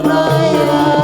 Raya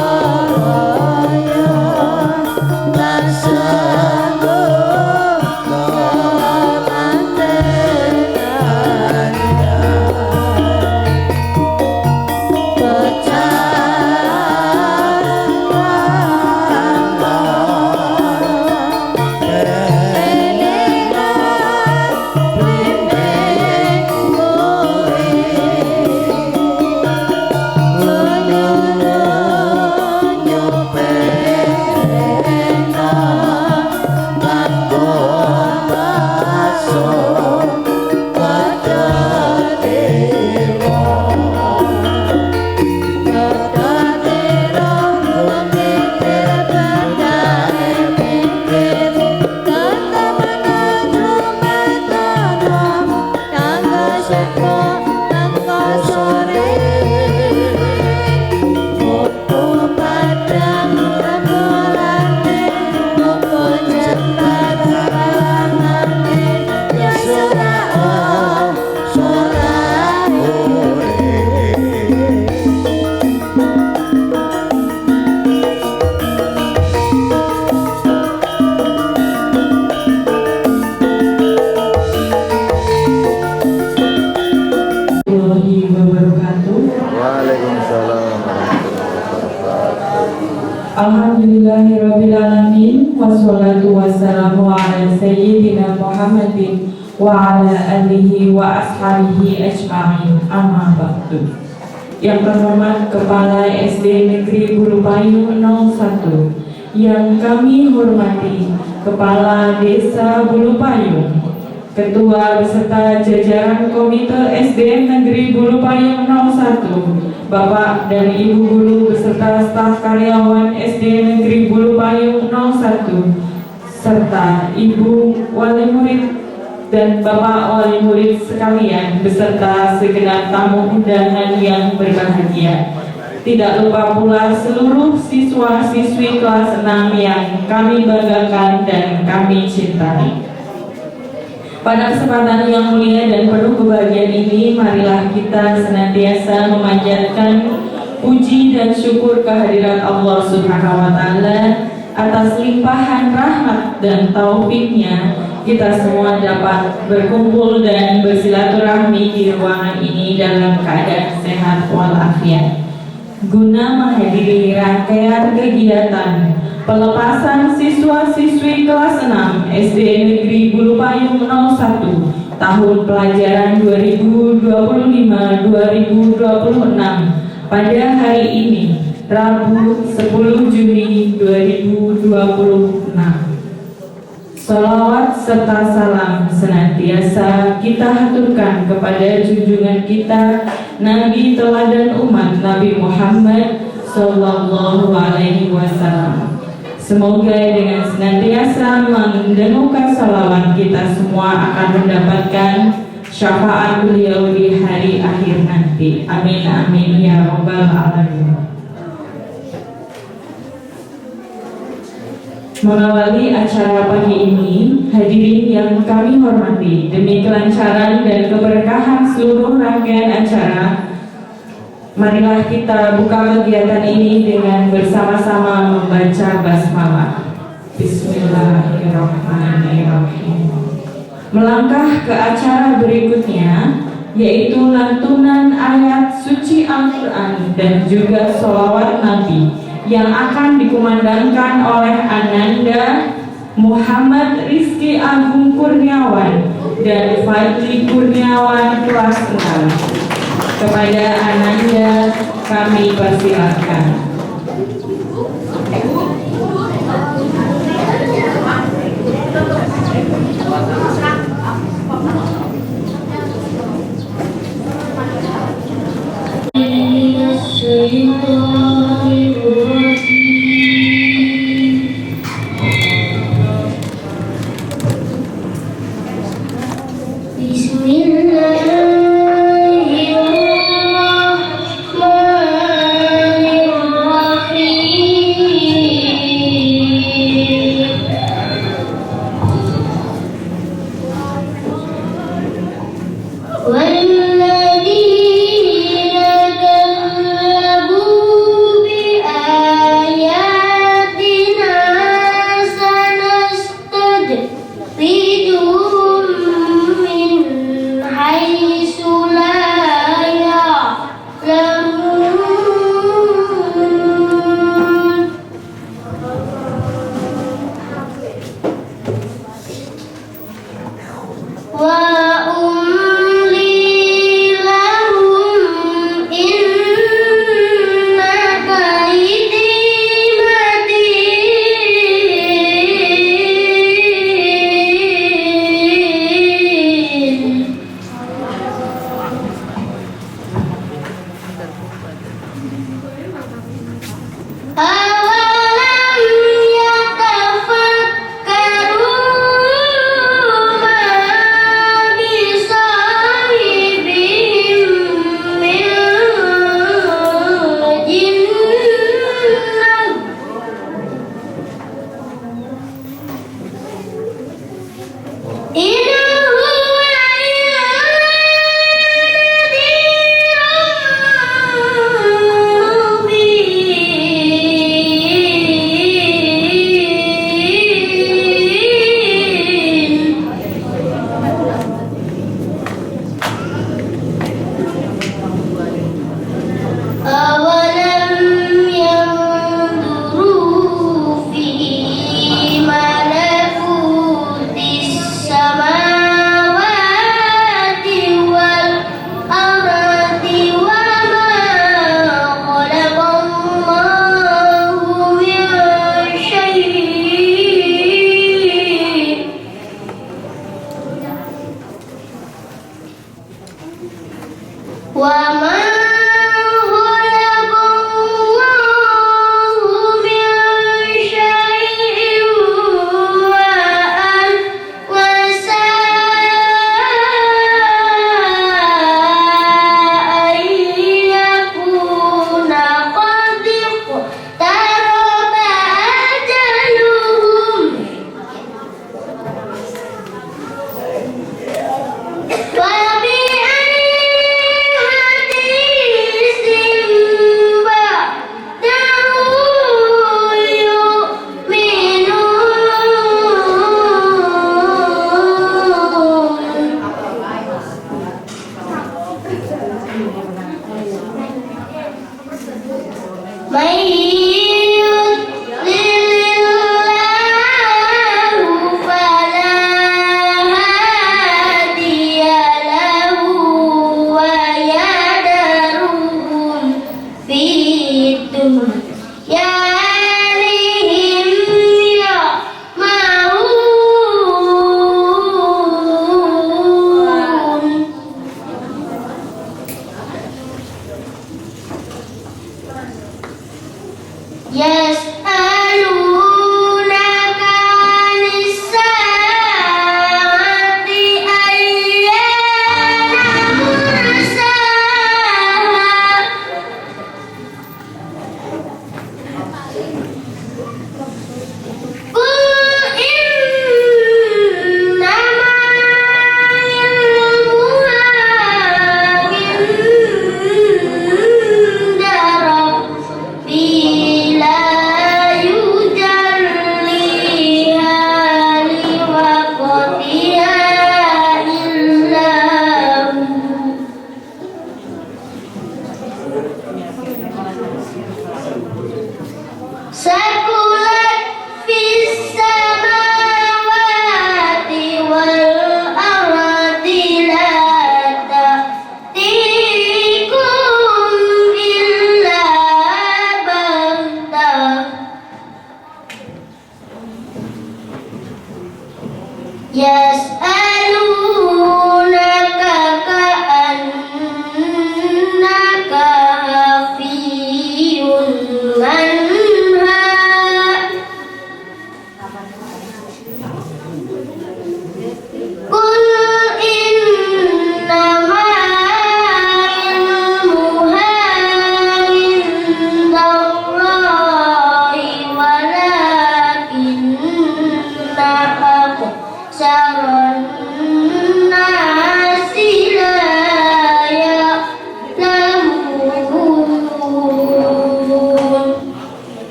Alhamdulillahirrabbilalamin. Wassalatu wassalamu ala sayyidina Muhammadin wa ala alihi wa ashabihi ajma'in. Amma ba'du. Yang terhormat Kepala SD Negeri Bulu Payung 01, yang kami hormati Kepala Desa Bulu Payung, Ketua beserta jajaran Komite SDN Negeri Bulu Payung 01, Bapak dan Ibu Guru beserta staf karyawan SDN Negeri Bulu Payung 01, serta Ibu Wali Murid dan Bapak Wali Murid sekalian beserta segenap tamu undangan yang berbahagia. Tidak lupa pula seluruh siswa-siswi kelas 6 yang kami banggakan dan kami cintai. Pada kesempatan yang mulia dan penuh kebahagiaan ini, marilah kita senantiasa memanjatkan puji dan syukur kehadirat Allah Subhanahu wa Ta'ala atas limpahan rahmat dan taufiknya. Kita semua dapat berkumpul dan bersilaturahmi di ruangan ini dalam keadaan sehat walafiat, guna menghadiri rangkaian kegiatan pelepasan siswa-siswi kelas 6 SD Negeri Bulu Payung 01 tahun pelajaran 2025-2026 pada hari ini, Rabu 10 Juni 2026. Salawat serta salam senantiasa kita haturkan kepada junjungan kita, Nabi teladan umat Nabi Muhammad Sallallahu Alaihi Wasallam. Semoga dengan senantiasa mendengarkan salawat, kita semua akan mendapatkan syafaat beliau di hari akhir nanti. Amin amin ya rabbal alamin. Mengawali acara pagi ini, hadirin yang kami hormati, demi kelancaran dan keberkahan seluruh rangkaian acara, marilah kita buka kegiatan ini dengan bersama-sama membaca basmalah. Bismillahirrahmanirrahim. Melangkah ke acara berikutnya, yaitu lantunan ayat suci Al-Quran dan juga sholawat Nabi yang akan dikumandangkan oleh Ananda Muhammad Rizky Agung Kurniawan dan Fadli Kurniawan kelas 6. Kepada Ananda kami persilakan.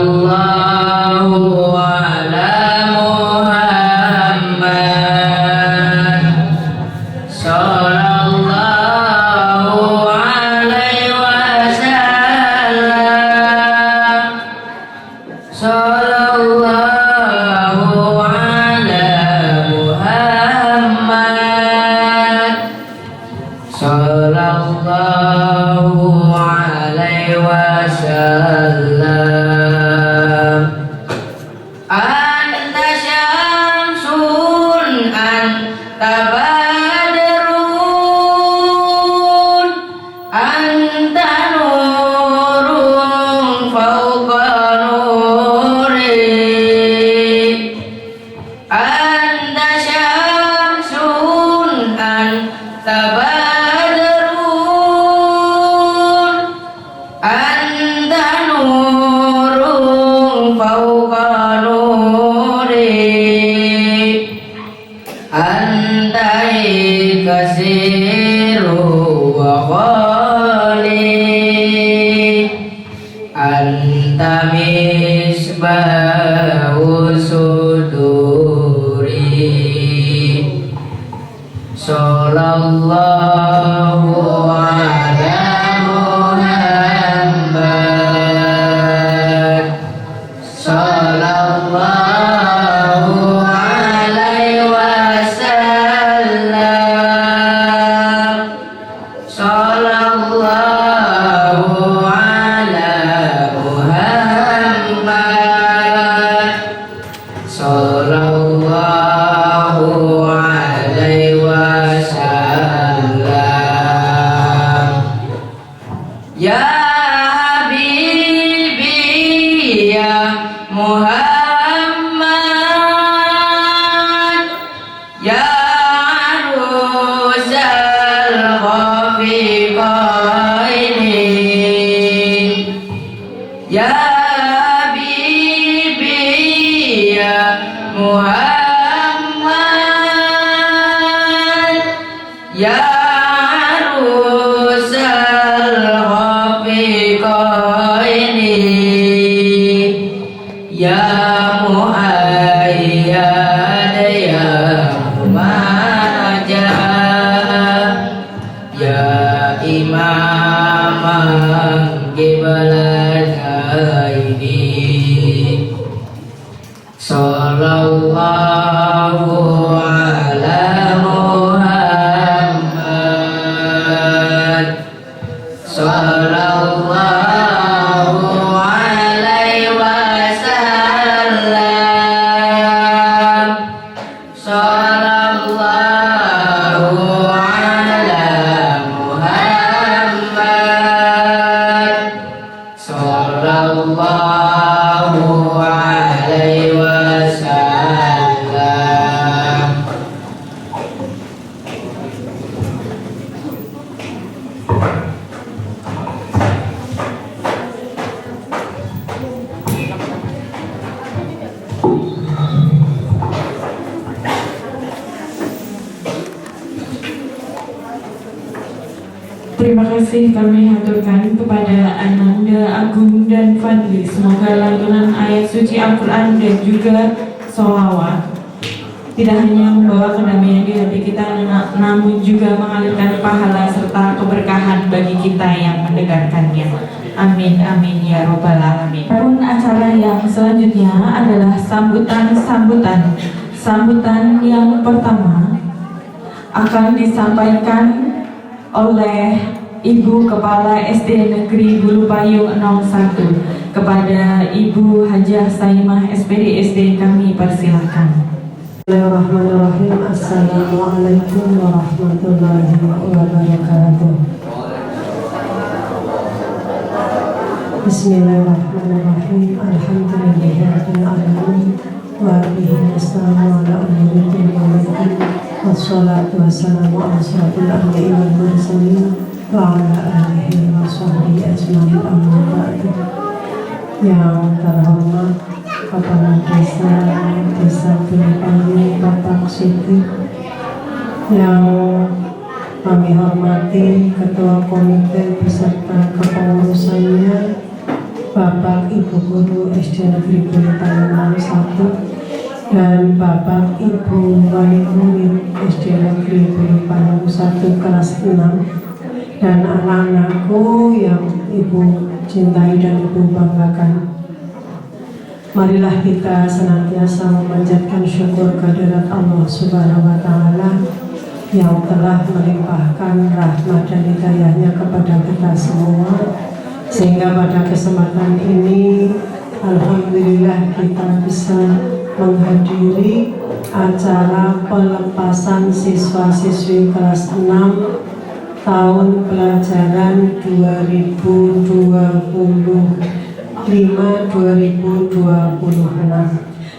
Sallallahu ala Muhammad. Sallallahu alaihi wasallam. Sallallahu ala Muhammad. Sallallahu alaihi wasallam. Anta syamsun anta badrun anta nurun fauqa nuri. Anta syamsun anta badrun anta nurun fauqa nuri. Anta kasiru wa khali. Anta misbahu suduri. Sallallahu ala Muhammad. Sallallahu alaihi wasallam. Sallallahu ala Muhammad. Sallallahu alaihi wasallam. Ya Habibi ya Muhammad, ya arusal khafiqaini. Ya Habibi ya Muhammad, ya arusal Qiblataini. Sallallahu ala Muhammad. Sallallahu alaihi wasallam. Sallallahu ala Muhammad. Sallallahu alaihi wasallam. Terima kasih kami haturkan kepada Ananda Agung dan Fadli. Semoga lantunan ayat suci Al-Quran dan juga sholawat tidak hanya membawa kedamaian di hati kita, namun juga mengalirkan pahala serta keberkahan bagi kita yang mendengarkannya. Amin, amin ya robbal alamin. Pun acara yang selanjutnya adalah sambutan yang pertama akan disampaikan oleh Ibu Kepala SD Negeri Bulu Payung 01 kepada Ibu Hajah Saimah SPD SD. Kami persilahkan. Bismillahirrahmanirrahim. Assalamualaikum warahmatullahi wabarakatuh. Bismillahirrahmanirrahim. Alhamdulillahirabbil alamin wa bihi nasta'inu ala umuri dunya wad din. Wassalatu wassalamu ala asyrofil anbiya'i wal mursalin wa ala alihi wa sahbihi ajmain, amma ba'du. Yang terhormat Kepala Desa Bulu Payung Bapak Siti, yang kami hormati Ketua Komite beserta kepengurusannya Bapak Ibu Guru SD Negeri Bulu Payung 1 dan Bapak Ibu Wali Murid SD Negeri Bulu Payung 1 kelas 6 dan anak-anakku yang Ibu cintai dan Ibu banggakan. Marilah kita senantiasa memanjatkan syukur kehadirat Allah Subhanahu wa Ta'ala yang telah melimpahkan rahmat dan hidayahnya kepada kita semua, sehingga pada kesempatan ini alhamdulillah kita bisa menghadiri acara pelepasan siswa-siswi kelas 6 tahun pelajaran 2025-2026.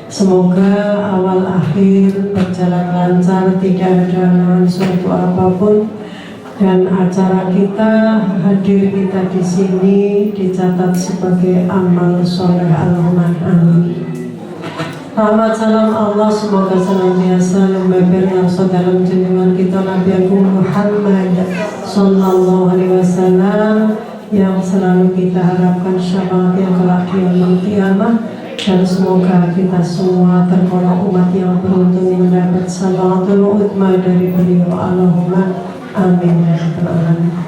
Semoga awal akhir berjalan lancar, tidak ada suatu apapun, dan acara kita, hadir kita di sini dicatat sebagai amal soleh. Allahumma amin. Rahmat salam Allah semoga senantiasa membeber langsung dalam junjungan kita Nabi Agung Muhammad Sallallahu Alaihi Wasallam, yang selalu kita harapkan syafaatnya kelak di yaumul qiyamah, dan semoga kita semua tergolong umat yang beruntung mendapat syafaatul uzma dari beliau. Allahumma amin ya rabbal alamin.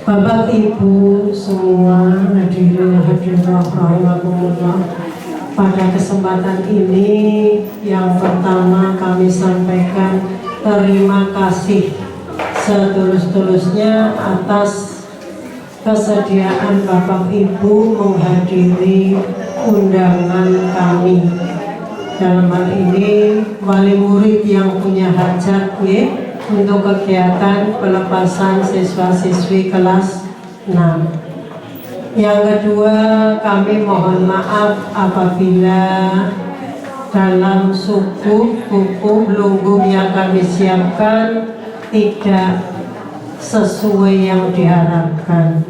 Bapak Ibu semua hadirin hadirat rahimakumullah, pada kesempatan ini yang pertama kami sampaikan terima kasih setulus-tulusnya atas kesediaan Bapak Ibu menghadiri undangan kami. Dalam hal ini wali murid yang punya hajat untuk kegiatan pelepasan siswa-siswi kelas 6. Yang kedua, kami mohon maaf apabila dalam suku buku belunggu yang kami siapkan tidak sesuai yang diharapkan.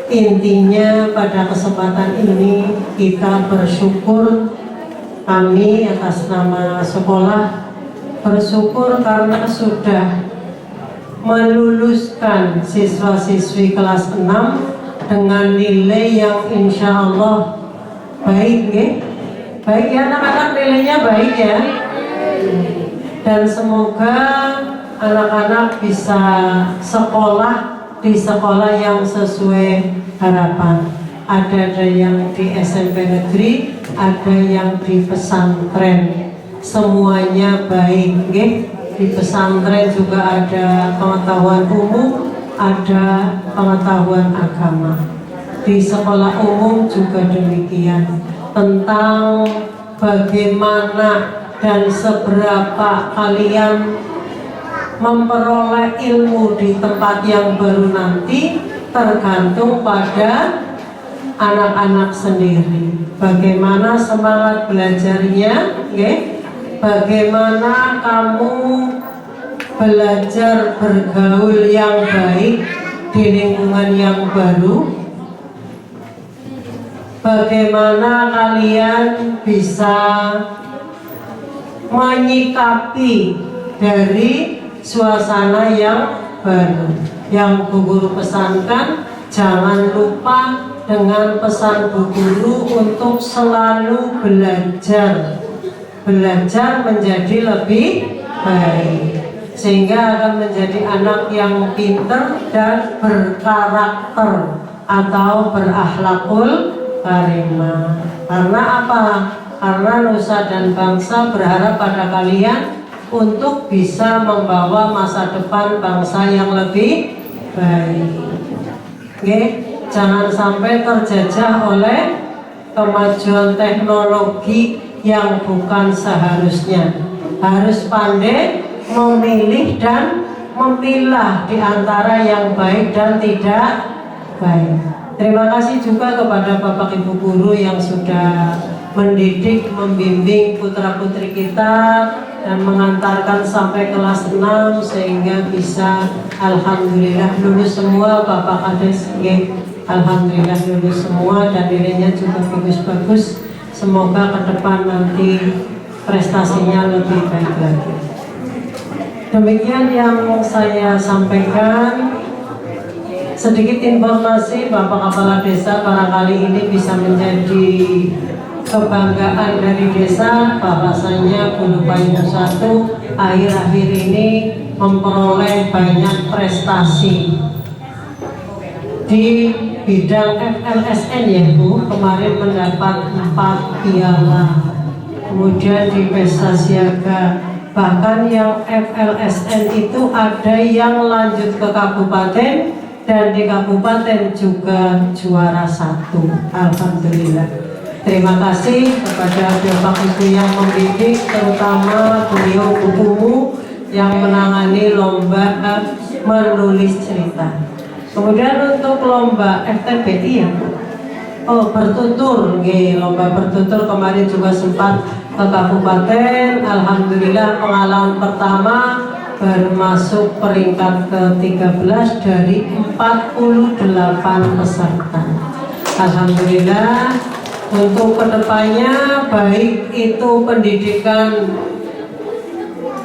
Intinya pada kesempatan ini kita bersyukur, kami atas nama sekolah bersyukur karena sudah meluluskan siswa-siswi kelas 6 dengan nilai yang insya Allah baik ya. Baik ya anak-anak, nilainya baik ya. Dan semoga anak-anak bisa sekolah di sekolah yang sesuai harapan. Ada yang di SMP negeri, ada yang di pesantren. Semuanya baik, nggih. Di pesantren juga ada pengetahuan umum, ada pengetahuan agama. Di sekolah umum juga demikian, tentang bagaimana dan seberapa kalian memperoleh ilmu di tempat yang baru nanti tergantung pada anak-anak sendiri. Bagaimana semangat belajarnya, okay? Bagaimana kamu belajar bergaul yang baik di lingkungan yang baru. Bagaimana kalian bisa menyikapi dari suasana yang baru. Yang Bu Guru pesankan, jangan lupa dengan pesan Bu Guru untuk selalu belajar menjadi lebih baik, sehingga akan menjadi anak yang pintar dan berkarakter atau berakhlakul karimah. Karena apa? Karena nusa dan bangsa berharap pada kalian untuk bisa membawa masa depan bangsa yang lebih baik. Oke? Jangan sampai terjajah oleh kemajuan teknologi yang bukan seharusnya. Harus pandai memilih dan memilah di antara yang baik dan tidak baik. Terima kasih juga kepada Bapak Ibu Guru yang sudah mendidik, membimbing putra-putri kita dan mengantarkan sampai kelas 6 sehingga bisa alhamdulillah lulus semua. Bapak Kades, alhamdulillah lulus semua dan nilainya juga bagus-bagus. Semoga ke depan nanti prestasinya lebih baik lagi. Demikian yang saya sampaikan. Sedikit informasi, Bapak Kepala Desa barangkali ini bisa menjadi kebanggaan dari desa, bahwasanya Bulu Payung 1 akhir-akhir ini memperoleh banyak prestasi di bidang FLSN ya Bu. Kemarin mendapat 4 piala, kemudian di pesta siaga, bahkan yang FLSN itu ada yang lanjut ke kabupaten dan di kabupaten juga juara 1. Alhamdulillah. Terima kasih kepada Bapak Ibu yang membimbing, terutama beliau Bu yang menangani lomba menulis cerita. Kemudian untuk lomba FTBI ya, bertutur, lomba bertutur kemarin juga sempat ke kabupaten. Alhamdulillah pengalaman pertama baru masuk peringkat ke-13 dari 48 peserta. Alhamdulillah. Untuk kedepannya, baik itu pendidikan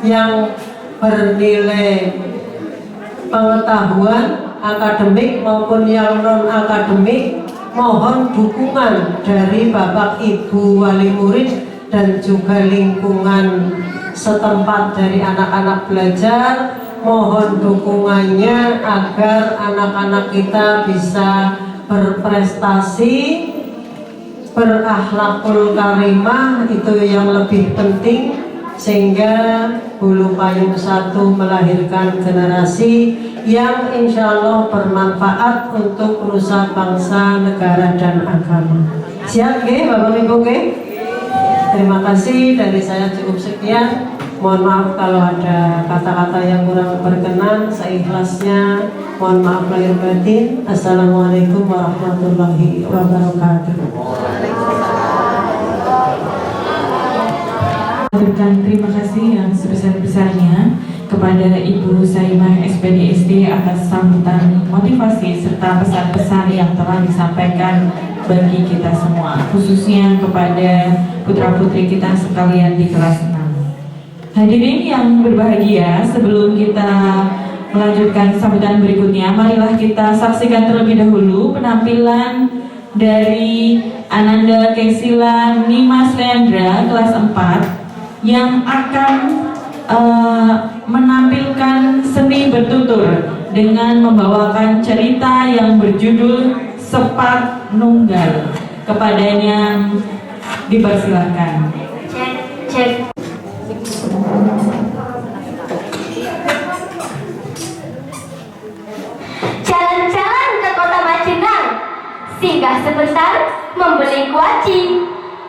yang bernilai pengetahuan akademik maupun yang non akademik, mohon dukungan dari Bapak Ibu wali murid dan juga lingkungan setempat dari anak-anak belajar. Mohon dukungannya agar anak-anak kita bisa berprestasi, berakhlakul karimah, itu yang lebih penting, sehingga Bulu Payung 1 melahirkan generasi yang insya Allah bermanfaat untuk nusa bangsa, negara dan agama. Siap Bapak Ibu? Terima kasih, dari saya cukup sekian. Mohon maaf kalau ada kata-kata yang kurang berkenan, seikhlasnya. Mohon maaf lahir batin. Assalamualaikum warahmatullahi wabarakatuh. Terima kasih yang sebesar-besarnya kepada Ibu Saimah SPDSD atas sambutan motivasi serta pesan-pesan yang telah disampaikan bagi kita semua, khususnya kepada putra-putri kita sekalian di kelas 6. Hadirin yang berbahagia, sebelum kita melanjutkan sambutan berikutnya, marilah kita saksikan terlebih dahulu penampilan dari Ananda Kesila Nimas Leandra kelas 4 yang akan menampilkan seni bertutur dengan membawakan cerita yang berjudul Sepat Nunggal. Kepadanya dipersilakan. Cek. Jalan-jalan ke kota Majenang, singgah sebentar membeli kuaci,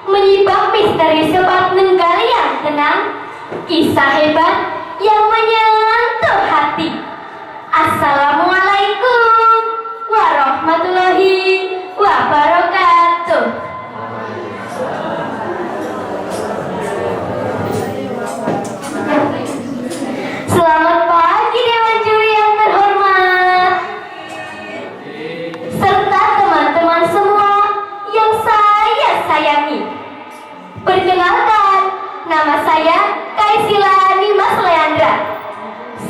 menyibak misteri sepat nunggal yang tenang, kisah hebat yang menyentuh hati. Assalamualaikum warahmatullahi wabarakatuh. Selamat pagi Dewan Juri yang terhormat, serta teman-teman semua yang saya sayangi. Perkenalkan, nama saya Kaisila Nimas Leandra.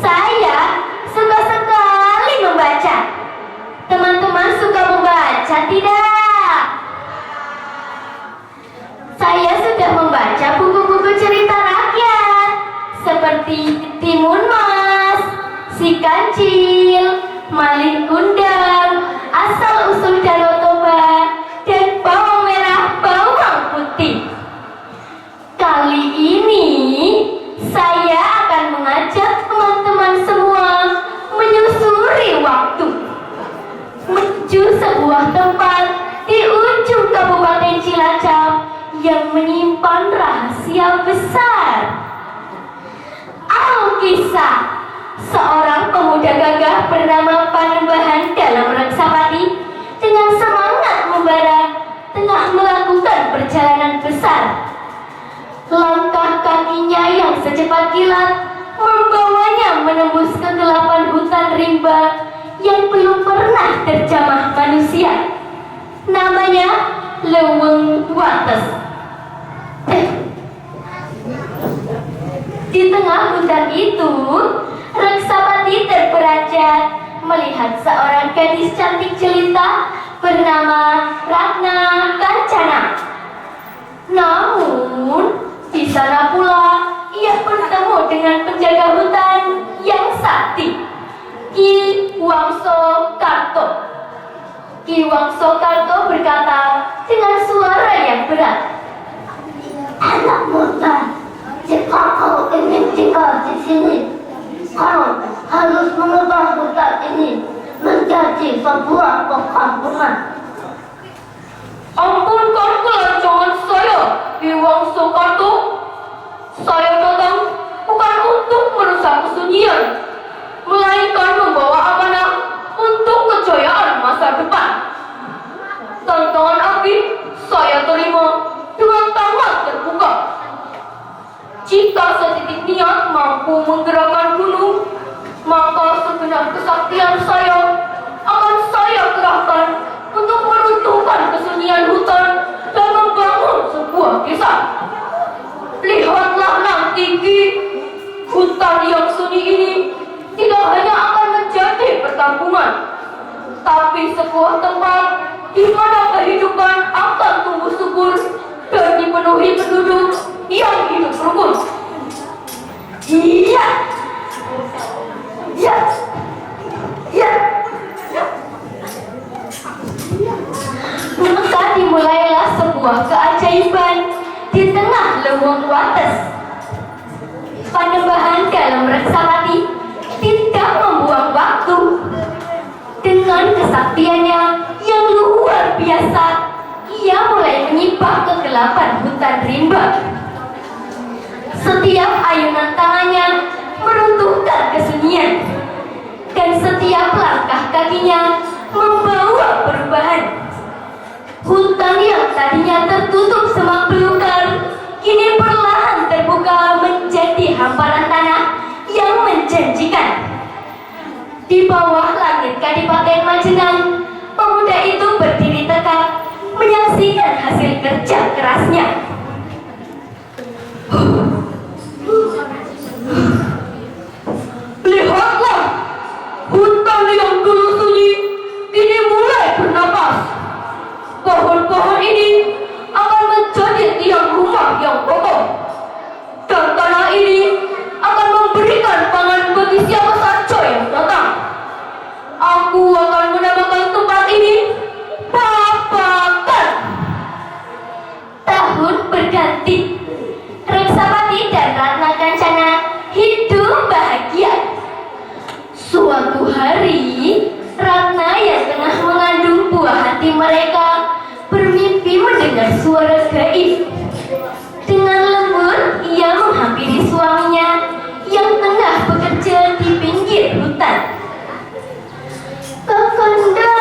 Saya suka sekali membaca. Teman-teman suka membaca tidak? Saya sudah membaca buku-buku cerita rakyat seperti Timun Mas, Si Kancil, Malin Kundang, Asal Usul Danau Toba, dan Bawang Merah Bawang Putih. Kali ini saya akan mengajak teman-teman semua menyusuri waktu menuju sebuah tempat di ujung Kabupaten Cilacap yang menyimpan rahasia besar. Alkisah, seorang pemuda gagah bernama Panembahan dalam Reksapati dengan semangat membara tengah melakukan perjalanan besar. Langkah kakinya yang secepat kilat membawanya menembus kegelapan hutan rimba yang belum pernah terjamah manusia. Namanya Leuweung Wates. Di tengah hutan itu, Reksapati terperanjat melihat seorang gadis cantik jelita bernama Ratna Kancana. Namun, di sana pula ia bertemu dengan penjaga hutan yang sakti, Ki Wangso Karto. Ki Wangso Karto berkata dengan suara yang berat, "Anak muda, jika kau ingin tinggal di sini, kau harus mengubah hutan ini menjadi sebuah perkampungan." "Ampunkan kelancangan saya, Ki Wangso Karto. Saya datang bukan untuk merusak kesunyian, melainkan membawa amanah untuk kejayaan masa depan. Tantangan Abi saya terima dengan tangan terbuka. Jika setitik niat mampu menggerakkan gunung, maka segenap kesaktian saya akan saya kerahkan untuk meruntuhkan kesunyian hutan dan membangun sebuah desa. Lihatlah nanti, Ki, hutan yang sunyi ini tidak hanya akan menjadi perkampungan, tapi sebuah tempat di mana kehidupan akan tumbuh subur dan dipenuhi penduduk yang hidup rukun." Iya, iya, iya. Maka dimulailah sebuah keajaiban di tengah Leuweung Wates. Panembahan dalam Reksapati tidak membuang waktu. Dengan kesaktiannya yang luar biasa, ia mulai menyibak kegelapan hutan rimba. Setiap ayunan tangannya meruntuhkan kesunyian, dan setiap langkah kakinya membawa perubahan. Hutan yang tadinya tertutup semak belukar kini perlahan terbuka menjadi hamparan tanah yang menjanjikan. Di bawah langit Kadipaten Majenang, pemuda itu berdiri tegak menyaksikan hasil kerja kerasnya. Lihatlah, hutan yang dulu sunyi kini mulai bernapas. Pohon-pohon ini akan menjadi tiang rumah yang kokoh, dan tanah ini akan memberikan pangan bagi siapa saja yang datang. suara gaib. Dengan lembut, ia menghampiri suaminya yang tengah bekerja di pinggir hutan. Kakanda,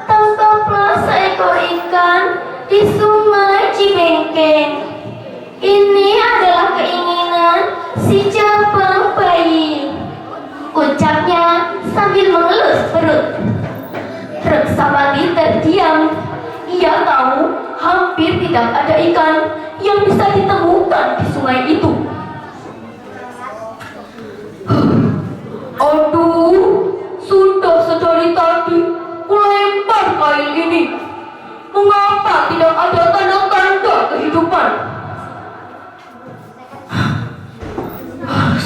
tangkaplah seekor ikan di sungai Cibengkeng. Ini adalah keinginan si jabang bayi, ucapnya sambil mengelus perut. Reksapati terdiam. Ia tahu hampir tidak ada ikan yang bisa ditemukan di sungai itu. Aduh, sudah sedari tadi kulempar kail ini. Mengapa tidak ada tanda-tanda kehidupan?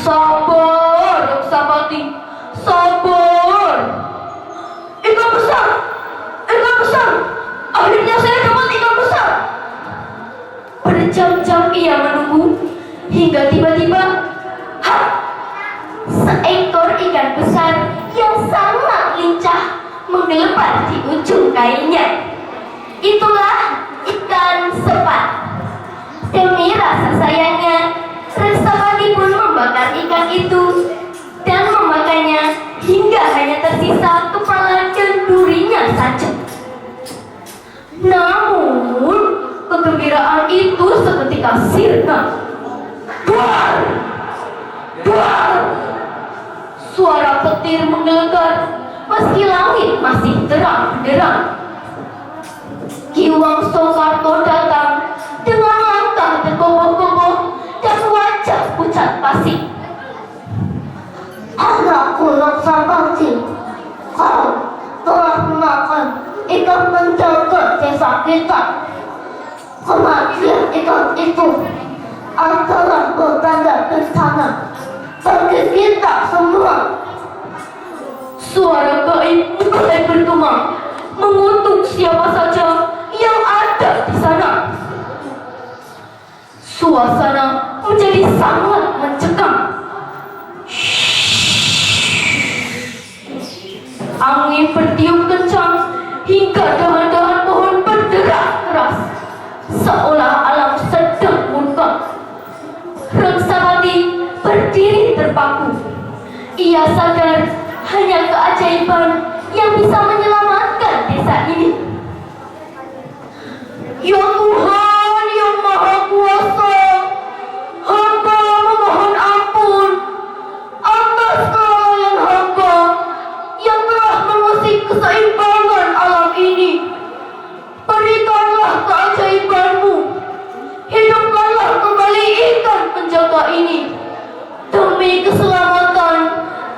Sabar, Reksapati, sabar. Ikan besar, ikan besar. Akhirnya saya dapat ikan besar. Berjam-jam ia menunggu hingga tiba-tiba, seekor ikan besar yang sangat lincah menggelebar di ujung kailnya. Itulah ikan sepat. Demi rasa sayangnya, Reksapati pun membakar ikan itu dan memakannya hingga hanya tersisa kepala dan durinya saja. Namun, kegembiraan itu seketika sirna. Duar! Duar! Suara petir menggelegar meski langit masih terang benderang. Ki Wangso Karto datang dengan langkah tergopoh-gopoh dan wajah pucat pasi. Anakku Reksapati, kau telah memakan ikan penjaga desa kita. Kematian ikan itu adalah bertanda bencana bagi kita semua. Suara gaib mulai bergema, mengutuk siapa saja yang ada di sana. Suasana menjadi sangat mencekam. Angin bertiup kencang hingga dahan-dahan pohon berderak keras, seolah alam sedang murka. Reksapati berdiri terpaku. Ia sadar hanya keajaiban yang bisa menyelamatkan desa ini. Ya Tuhan yang Maha Kuasa, hamba memohon ampun atas kelalaian hamba yang telah mengusik keseimbangan alam ini. Berikanlah keajaiban-Mu, hidupkanlah kembali ikan penjaga ini demi keselamatan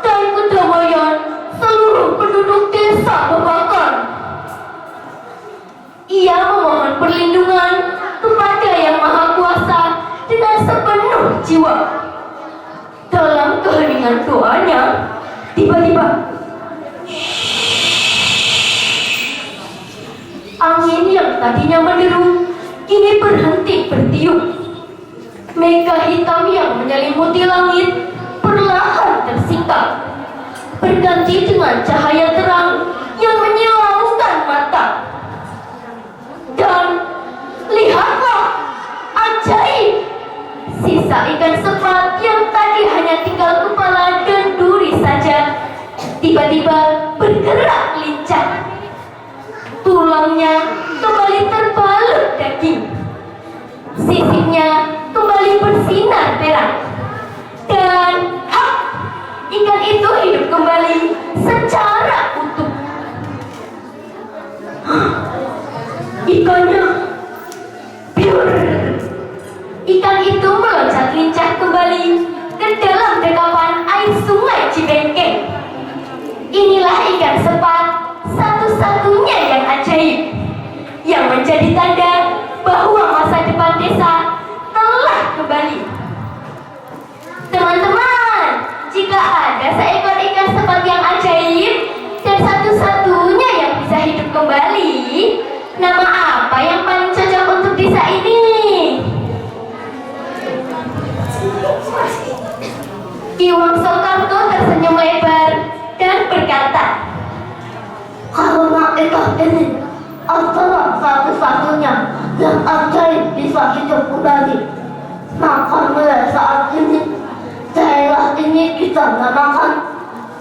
dan kedamaian seluruh penduduk desa Babakan. Ia memohon perlindungan kepada Yang Maha Kuasa dengan sepenuh jiwa. Dalam keheningan doanya, tiba-tiba angin yang tadinya menderu kini berhenti bertiup. Mega hitam yang menyelimuti langit perlahan tersingkap, berganti dengan cahaya terang yang menyilaukan mata. Dan lihatlah, ajaib, sisa ikan sepat yang tadi hanya tinggal kepala dan duri saja tiba-tiba bergerak lincah. Tulangnya kembali terbalut daging, sisiknya kembali bersinar merah, dan ikan itu hidup kembali secara utuh. Ikannya biur. Ikan itu meloncat lincah kembali ke dalam dekapan air sungai Cibengkeng. Inilah ikan sepat satu-satunya yang ajaib, yang menjadi tanda bahwa masa depan desa telah kembali. Teman-teman, jika ada seekor ikan sepat yang ajaib dan satu-satunya yang bisa hidup kembali, nama apa yang paling cocok untuk desa ini? Ki Wangso Karto tersenyum lebar dan berkata, karena ikan ini adalah satu-satunya yang ajaib bisa hidup kembali. Maka mulai saat ini daerah ini kita namakan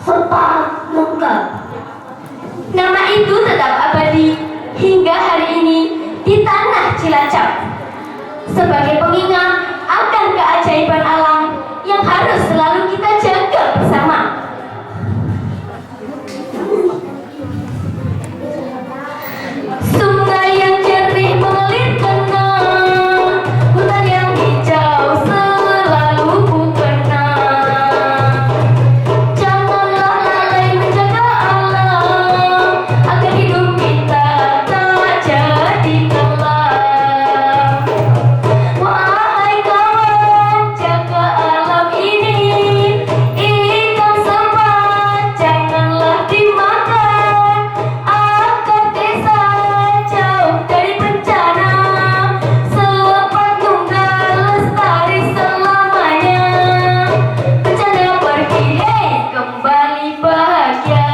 Sepanunggal. Nama itu tetap abadi hingga hari ini di tanah Cilacap sebagai pengingat akan keajaiban alam yang harus selalu kita jaga bersama. Sungai yang jernih mengalir tenang, hutan yang hijau selalu ku kenang. Janganlah lalai menjaga alam agar hidup kita tak jadi kelam. Wahai kawan, jaga alam ini, ikan sepat janganlah dimakan, agar desa jauh dari bencana. Sepanunggal lestari selamanya, bencana pergi, hei kembali bahagia.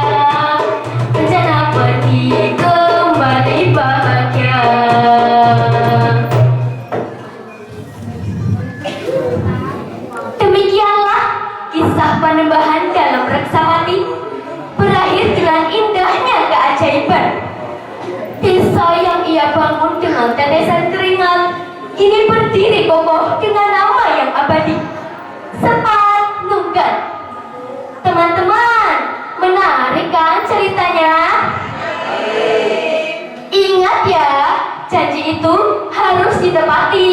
Bencana pergi, kembali bahagia. Demikianlah kisah Panembahan dalam Reksamati berakhir dengan indahnya keajaiban. Desa yang ia bangun dengan tetesan keringat kini berdiri kokoh dengan nama yang abadi, Sepanunggal. Teman-teman, menarik kan ceritanya? Ingat ya, janji itu harus ditepati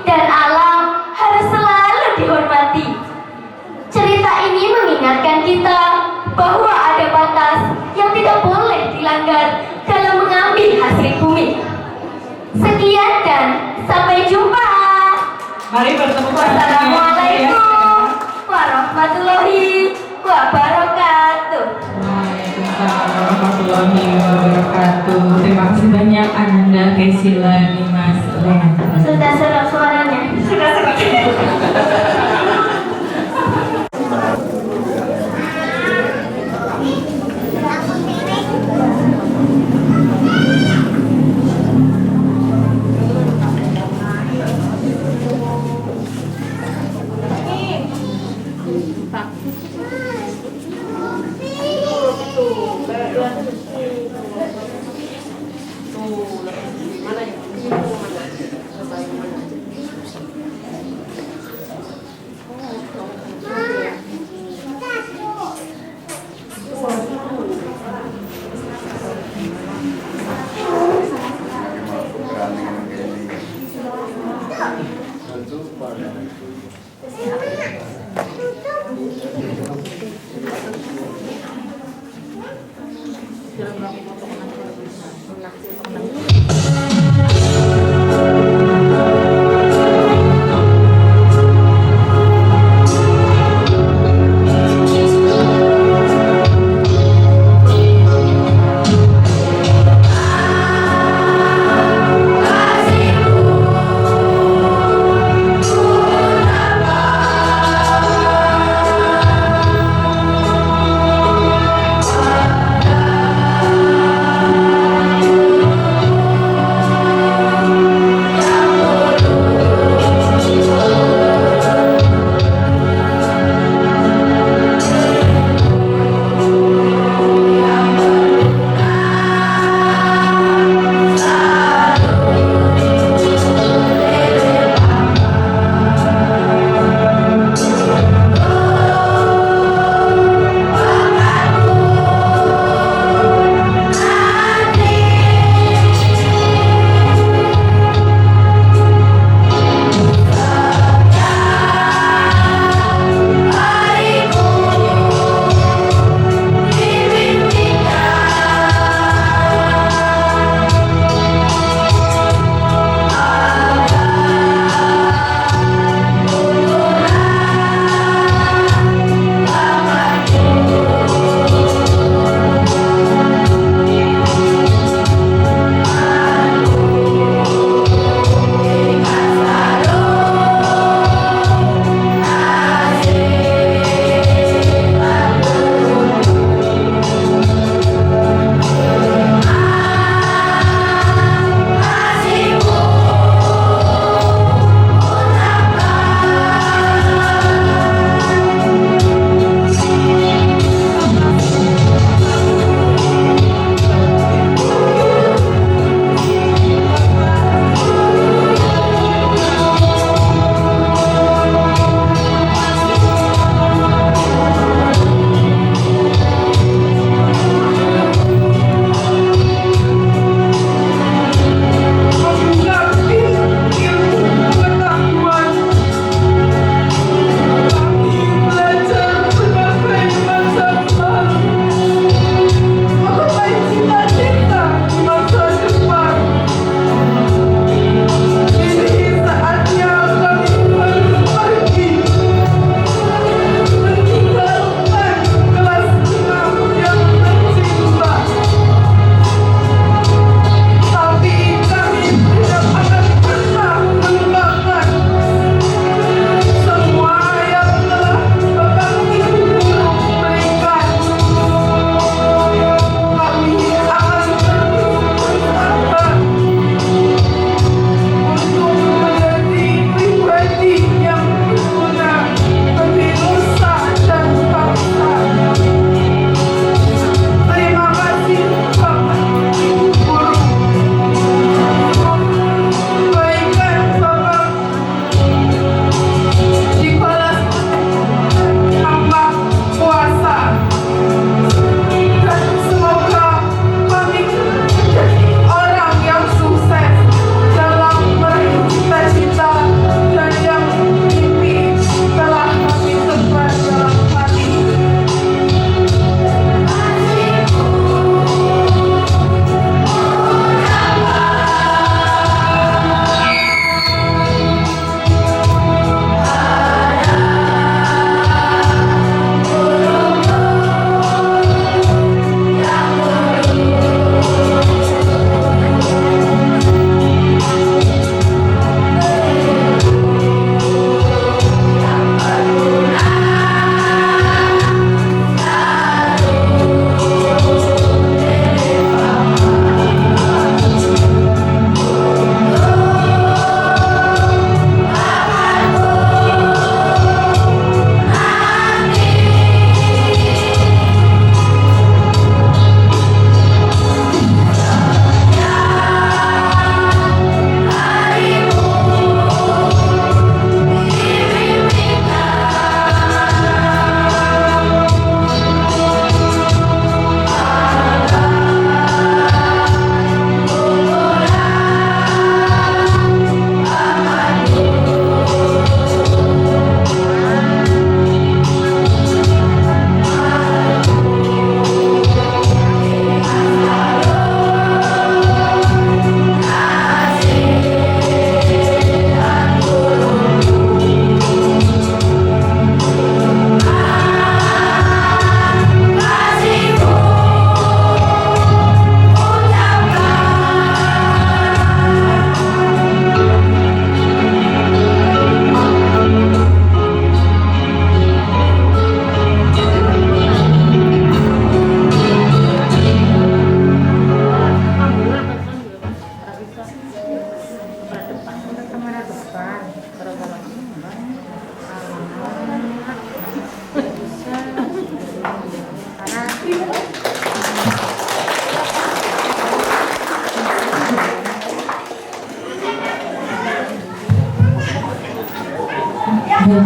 dan alam harus selalu dihormati. Cerita ini mengingatkan kita bahwa ada batas yang tidak boleh dilanggar dalam mengambil hasil bumi. Sekian dan sampai jumpa. Mari bertemu Wassalamualaikum warahmatullahi wabarakatuh. Waalaikumsalam warahmatullahi wabarakatuh. Terima kasih banyak Ananda Kaisila Dimas Leandra. Sudah serak suaranya. Sudah serak.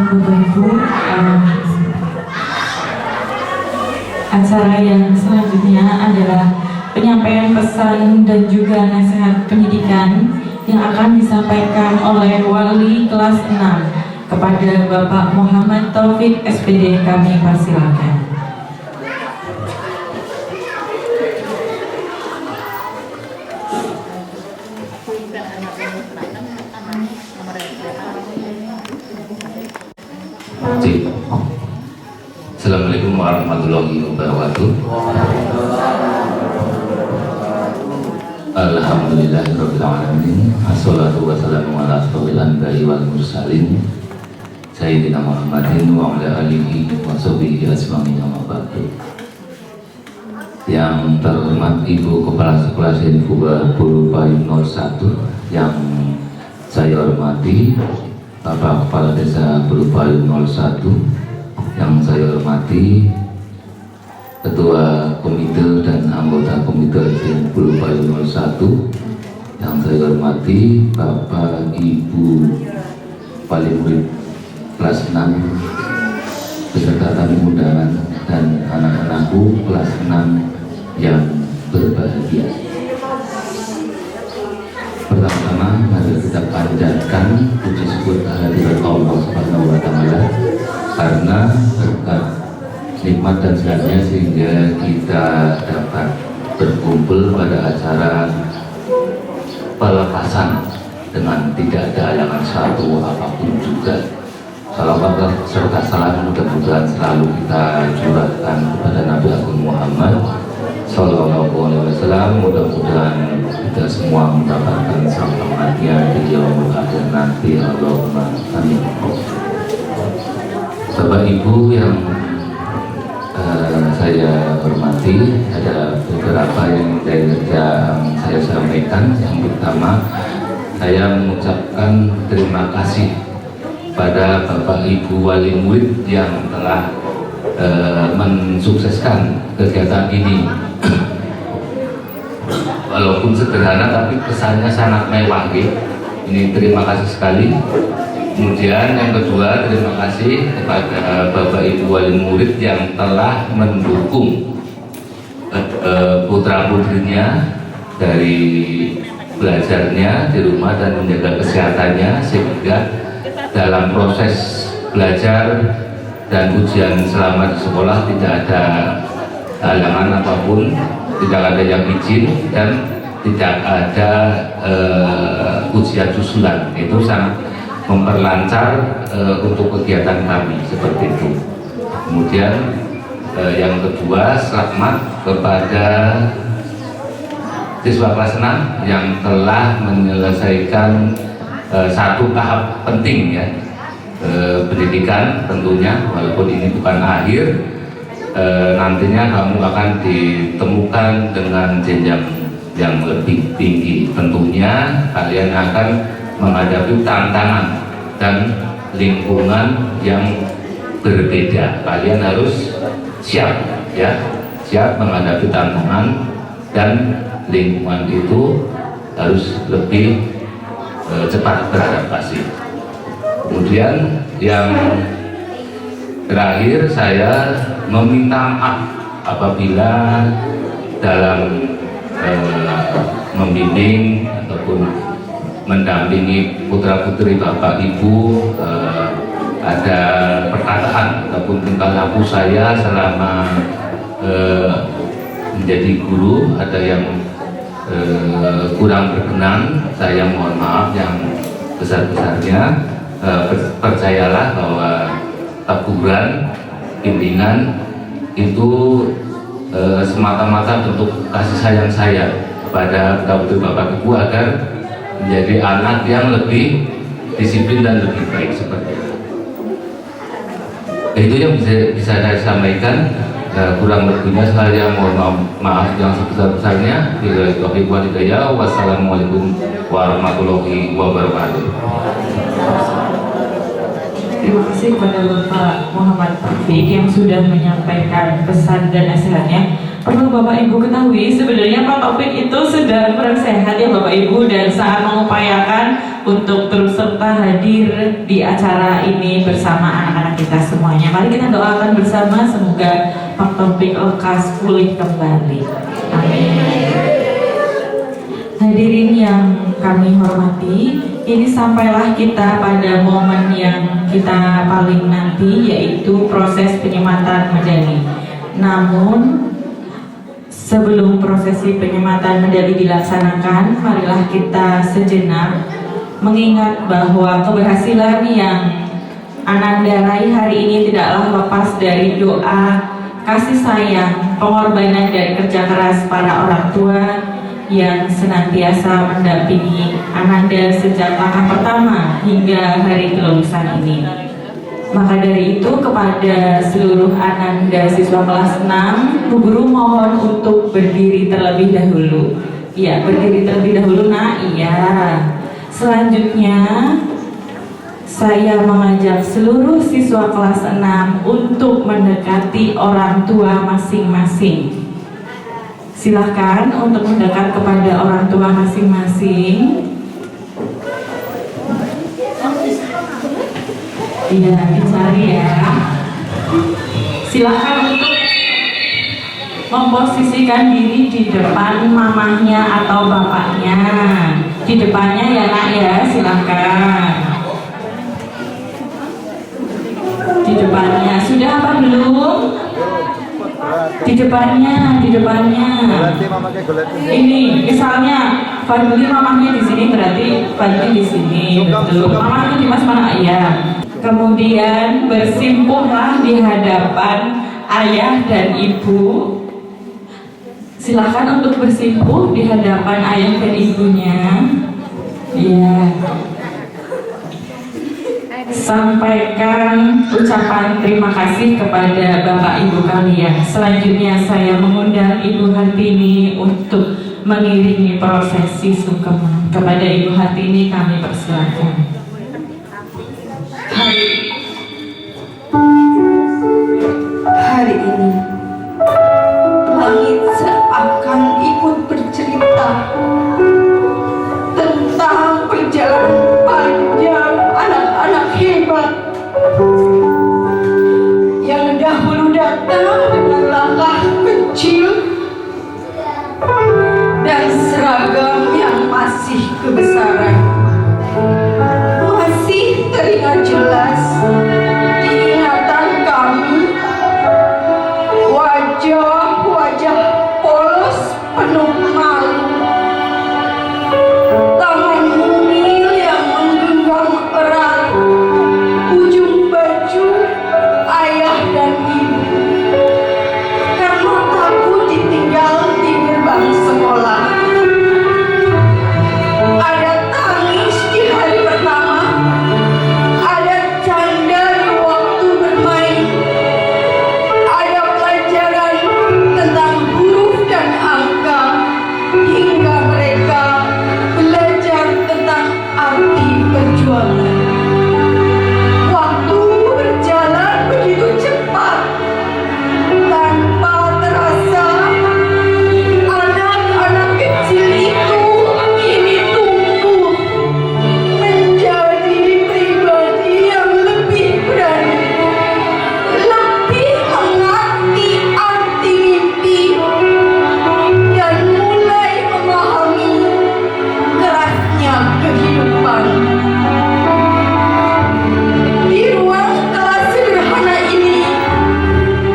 Bapak Ibu, acara yang selanjutnya adalah penyampaian pesan dan juga nasihat pendidikan yang akan disampaikan oleh wali kelas 6 kepada Bapak Muhammad Taufik SPD. Kami persilakan. Assalamualaikum warahmatullahi wabarakatuh. Alhamdulillahirabbil alamin. Assalatu wassalamu ala asyrofil anbiya'i wal mursalin sayyidina Muhammadin wa ala alihi wa sahbihi ajmain, amma ba'du. Yang terhormat Ibu Kepala Sekolah Senfuba Bulu Payung 01, yang saya hormati Bapak Kepala Desa Bulu Payung 01, yang saya hormati Ketua Komite dan anggota Komite Bulu Payung 01, yang saya hormati Bapak Ibu Wali Murid kelas 6 beserta tamu undangan dan anak-anakku kelas 6 yang berbahagia. Pertama-tama mari kita panjatkan puji syukur kehadirat Allah Subhanahu wa Ta'ala karena berkat nikmat dan sehatnya sehingga kita dapat berkumpul pada acara pelepasan dengan tidak ada halangan satu apapun juga. Salawat serta salam mudah-mudahan selalu kita curahkan kepada Nabi Agung Muhammad Sallallahu Alaihi Wasallam. Mudah-mudahan kita semua mendapatkan selamatnya di yaumul akhir nanti. Allahumma amin. Bapak Ibu yang saya hormati, ada beberapa yang saya sampaikan. Yang pertama, saya mengucapkan terima kasih pada Bapak Ibu Wali Murid yang telah mensukseskan kegiatan ini. Walaupun sederhana tapi kesannya sangat mewah. Ini terima kasih sekali. Kemudian yang kedua, terima kasih kepada Bapak Ibu Wali Murid yang telah mendukung putra putrinya dari belajarnya di rumah dan menjaga kesehatannya, sehingga dalam proses belajar dan ujian selama di sekolah tidak ada halangan apapun, tidak ada yang izin dan tidak ada ujian susulan. Itu sangat memperlancar untuk kegiatan kami seperti itu. Kemudian yang kedua, selamat kepada siswa kelas 6 yang telah menyelesaikan satu tahap penting ya, pendidikan tentunya, walaupun ini bukan akhir. Nantinya kamu akan ditemukan dengan jenjang yang lebih tinggi. Tentunya kalian akan menghadapi tantangan dan lingkungan yang berbeda. Kalian harus siap ya, siap menghadapi tantangan dan lingkungan itu harus lebih cepat beradaptasi. Kemudian yang terakhir, saya meminta maaf apabila dalam membimbing ataupun mendampingi putra-putri Bapak Ibu ada perkataan ataupun tingkah laku saya selama menjadi guru ada yang kurang berkenan. Saya mohon maaf yang besar-besarnya. Percayalah bahwa teguran, bimbingan itu semata-mata bentuk kasih sayang saya kepada putra-putri Bapak Ibu agar menjadi anak yang lebih disiplin dan lebih baik seperti itu. Itu yang bisa saya sampaikan. Kurang lebihnya saya mohon maaf yang sebesar-besarnya. Wassalamualaikum warahmatullahi wabarakatuh. Terima kasih kepada Bapak Muhammad Taufik yang sudah menyampaikan pesan dan nasihatnya. Perlu Bapak Ibu ketahui, sebenarnya Pak Taufik itu sedang kurang sehat ya Bapak Ibu, dan sangat mengupayakan untuk terus serta hadir di acara ini bersama anak-anak kita semuanya. Mari kita doakan bersama, semoga Pak Taufik lekas pulih kembali. Amin. Hadirin yang kami hormati, ini sampailah kita pada momen yang kita paling nanti, yaitu proses penyematan medali. Namun sebelum prosesi penyematan medali dilaksanakan, marilah kita sejenak mengingat bahwa keberhasilan yang Ananda raih hari ini tidaklah lepas dari doa, kasih sayang, pengorbanan dan kerja keras para orang tua yang senantiasa mendampingi Ananda sejak langkah pertama hingga hari kelulusan ini. Maka dari itu, kepada seluruh Ananda siswa kelas 6, Bu Guru mohon untuk berdiri terlebih dahulu. Iya, berdiri terlebih dahulu, Nak. Iya. Selanjutnya, saya mengajak seluruh siswa kelas 6 untuk mendekati orang tua masing-masing. Silahkan untuk mendekat kepada orang tua masing-masing. Iya, dicari ya. Silahkan untuk memposisikan diri di depan mamahnya atau bapaknya. Di depannya ya Nak ya, silahkan. Di depannya, sudah apa belum? Di depannya, di depannya. Ini misalnya Fadli mamahnya di sini, berarti Fadli di sini. Betul. Mamahnya di Mas mana? Iya. Kemudian bersimpuhlah di hadapan ayah dan ibu. Silakan untuk bersimpuh di hadapan ayah dan ibunya. Iya. Sampaikan ucapan terima kasih kepada Bapak Ibu kalian. Selanjutnya saya mengundang Ibu Hartini untuk mengiringi prosesi sungkeman. Kepada Ibu Hartini kami persilakan. Hari ini langit seakan ikut bercerita tentang perjalanan panjang anak-anak hebat yang dahulu datang dengan langkah kecil dan seragam yang masih kebesaran. Masih teringat jelas di ingatan kami wajah-wajah polos penuh malu, tangan mungil yang menggenggam erat ujung baju ayah dan ibu karena takut ditinggal di gerbang sekolah. Ada tangis di hari pertama, ada canda di waktu bermain, ada pelajaran tentang huruf dan angka, hingga mereka belajar tentang arti perjuangan. Waktu berjalan begitu cepat, tanpa terasa anak-anak kecil itu kini tumbuh menjadi pribadi yang lebih berani, lebih mengerti arti mimpi, dan mulai memahami kerasnya kehidupan. Di ruang kelas sederhana ini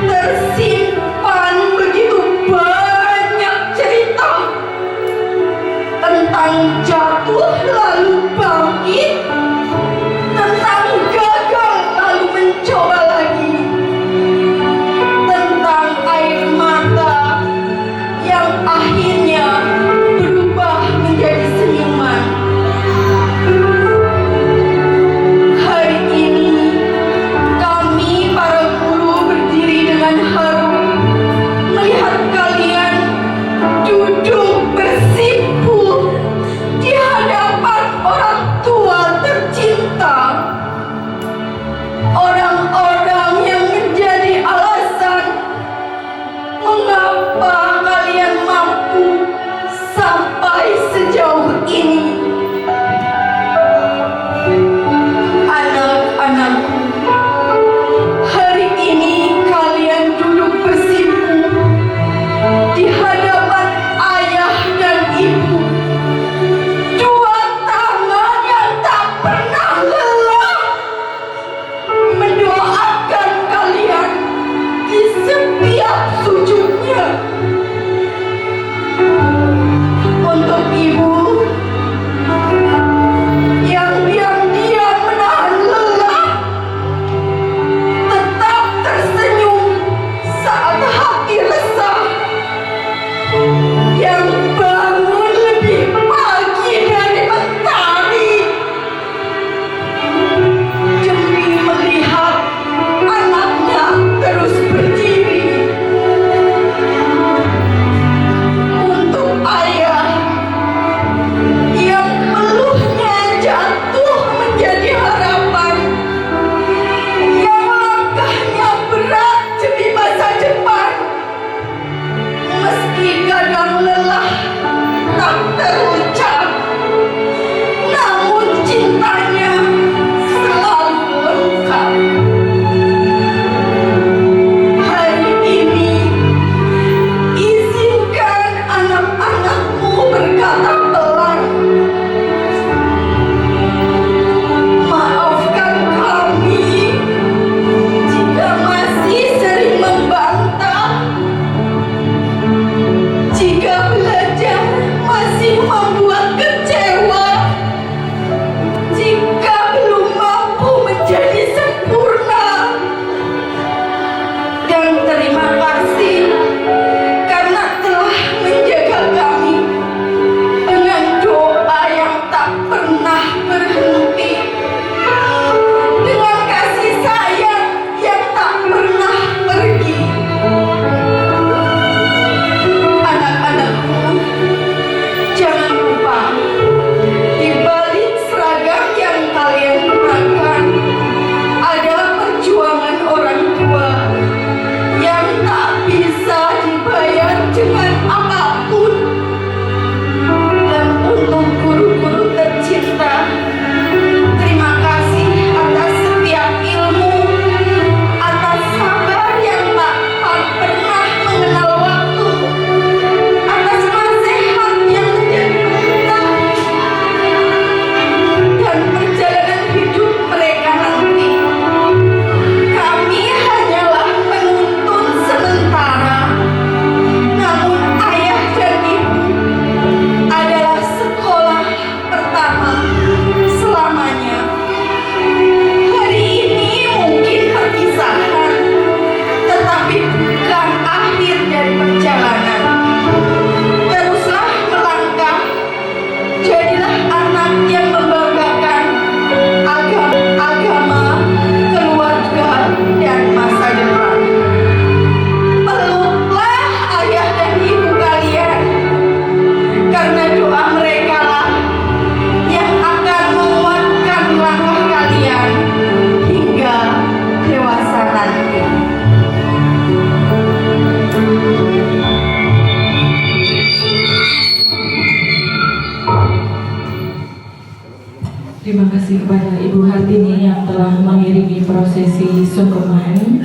tersimpan begitu banyak cerita tentang jatuh lalu bangkit, tentang gagal lalu mencoba lagi, tentang air mata yang akhirnya berubah menjadi senyuman. Hari ini kami para guru berdiri dengan haru melihat kalian duduk bersimpuh di hadapan Terima kasih kepada Ibu Hartini yang telah mengiringi prosesi sungkeman.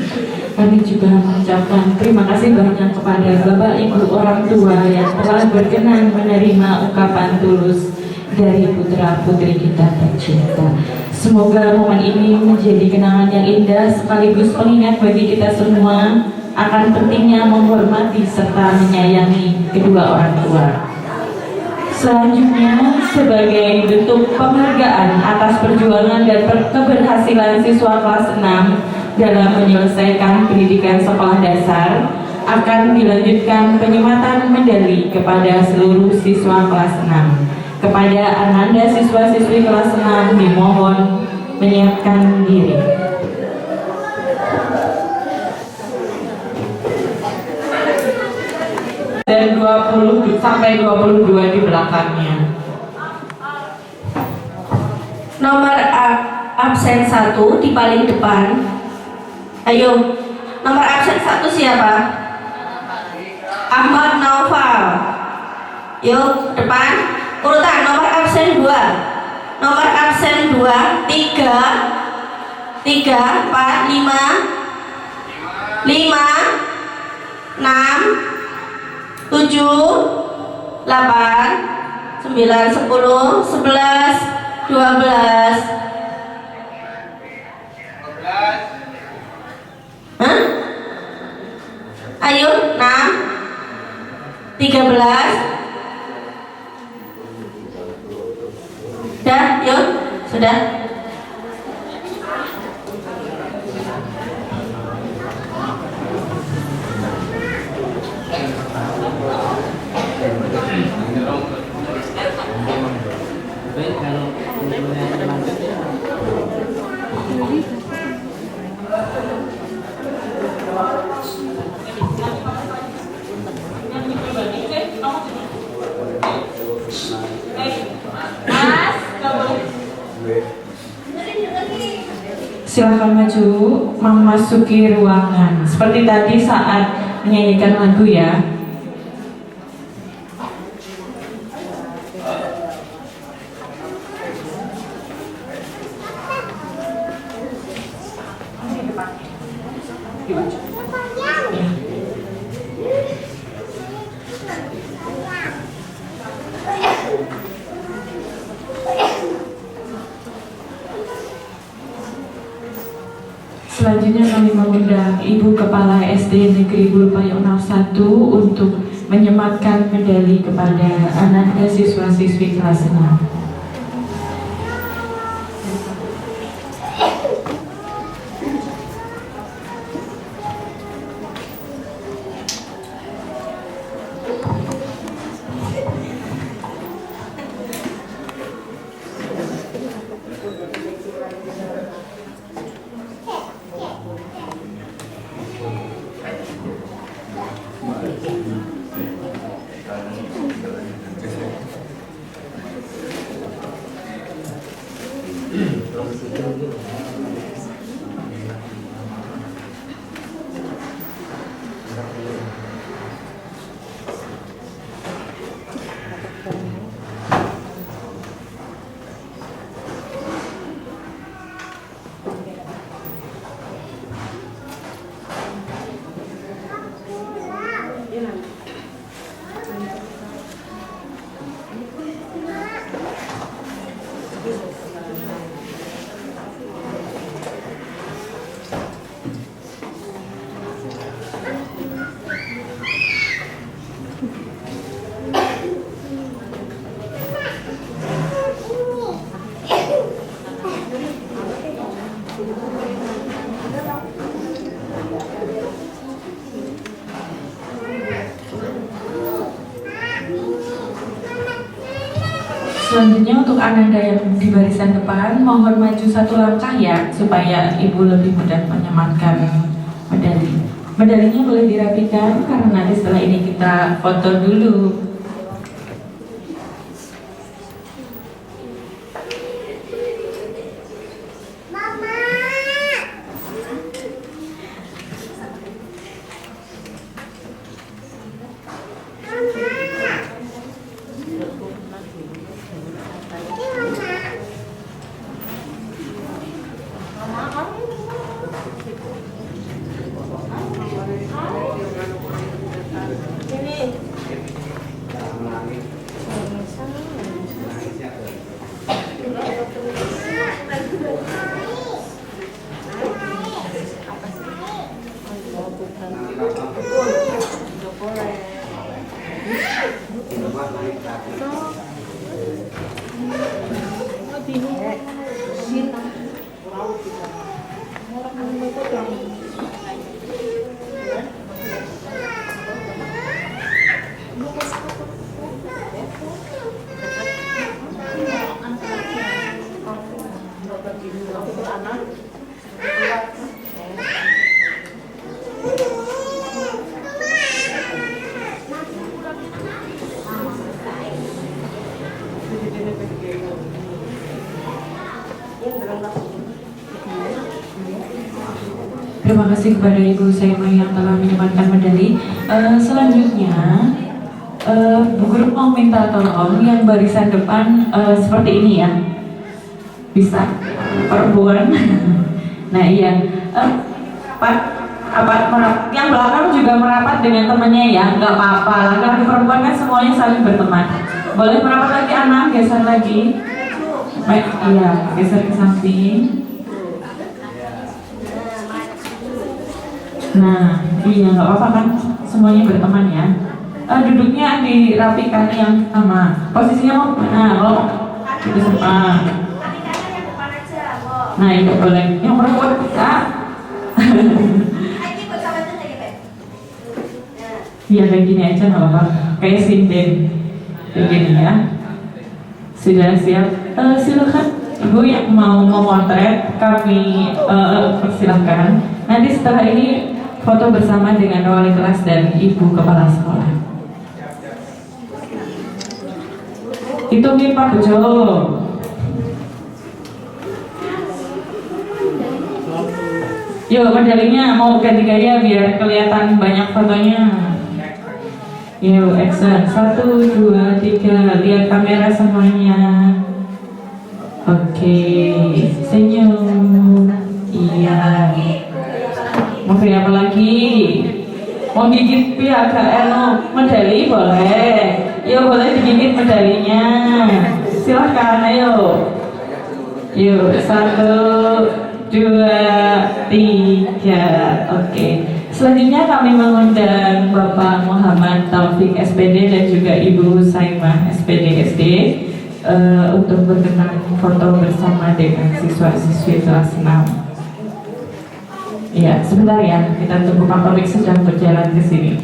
Kami juga mengucapkan terima kasih banyak kepada Bapak Ibu orang tua yang telah berkenan menerima ungkapan tulus dari putra putri kita tercinta. Semoga momen ini menjadi kenangan yang indah sekaligus pengingat bagi kita semua akan pentingnya menghormati serta menyayangi kedua orang tua. Selanjutnya, sebagai bentuk penghargaan atas perjuangan dan keberhasilan siswa kelas 6 dalam menyelesaikan pendidikan sekolah dasar, akan dilanjutkan penyematan medali kepada seluruh siswa kelas 6. Kepada Ananda siswa-siswi kelas 6 dimohon menyiapkan diri. Dan 20 sampai 22 di belakangnya. Nomor absen 1 di paling depan. Ayo, nomor absen 1 siapa? Ahmad Naufal. Yuk, depan. Urutan nomor absen 2. Nomor absen 2, 3, 4, 5, 6, 7, 8, 9, 10, 11, 12. Hah? Ayo, 6, 13. Sudah, yuk, sudah. Silakan maju memasuki ruangan. Seperti tadi saat menyanyikan lagu ya. Selanjutnya kami mengundang Ibu Kepala SD Negeri Bulpayong 01 untuk menyematkan medali kepada Ananda siswa-siswi kelas 6. Selanjutnya untuk Ananda yang di barisan depan, mohon maju satu langkah ya, supaya Ibu lebih mudah menyematkan medali. Medalinya boleh dirapikan karena nanti setelah ini kita foto dulu. Terima kasih kepada Ibu Saimah yang telah menyumbangkan medali. Selanjutnya, Bu Guru mau minta tolong yang barisan depan seperti ini ya. Bisa, perempuan. Nah iya, Pak, yang belakang juga merapat dengan temannya ya, nggak apa-apa. Laki-laki perempuan kan semuanya saling berteman. Boleh merapat lagi anak, geser lagi. Baik, iya, geser ke samping. Nah, iya nggak apa-apa kan, semuanya berteman ya. Duduknya dirapikan yang sama. Posisinya mau mana? Oh, itu sama. Nah, ini boleh. Yang perempuan bisa. Iya kayak gini aja nggak apa-apa. Kayak sinden, kayak gini ya. Sudah siap? Silakan. Ibu yang mau memotret kami persilahkan. Nanti setelah ini foto bersama dengan wali kelas dan ibu kepala sekolah. Itu nih Pak Bejo. Yuk medalinya mau ganti gaya biar kelihatan banyak fotonya. Yuk action 1, 2, 3. Lihat kamera semuanya. Oke, senyum. Iya. Mau apa lagi? Mau gigit pihak medali boleh. Yuk boleh digigit medalinya. Silahkan ayo. Yuk 1, 2, 3. Oke. Selanjutnya kami mengundang Bapak Muhammad Taufik SPD dan juga Ibu Saimah SPD SD untuk berkenan foto bersama dengan siswa-siswi kelas 6. Ya, sebentar ya, kita tunggu Pak Taufik sedang berjalan ke sini.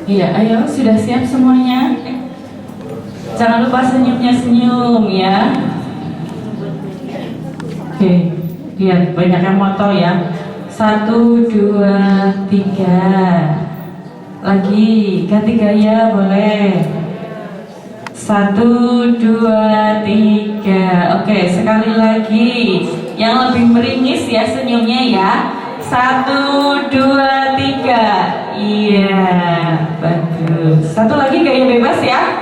Iya, ayo sudah siap semuanya? Jangan lupa senyumnya senyum ya. Oke, lihat banyak yang moto ya. 1, 2, 3. Lagi ganti gaya boleh. 1, 2, 3. Oke, sekali lagi. Yang lebih meringis ya senyumnya ya. 1, 2, 3. Iya, bagus. Satu lagi gaya bebas ya.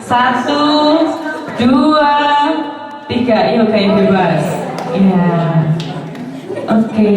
1, 2, 3. Yuk gaya bebas. Iya. Oke.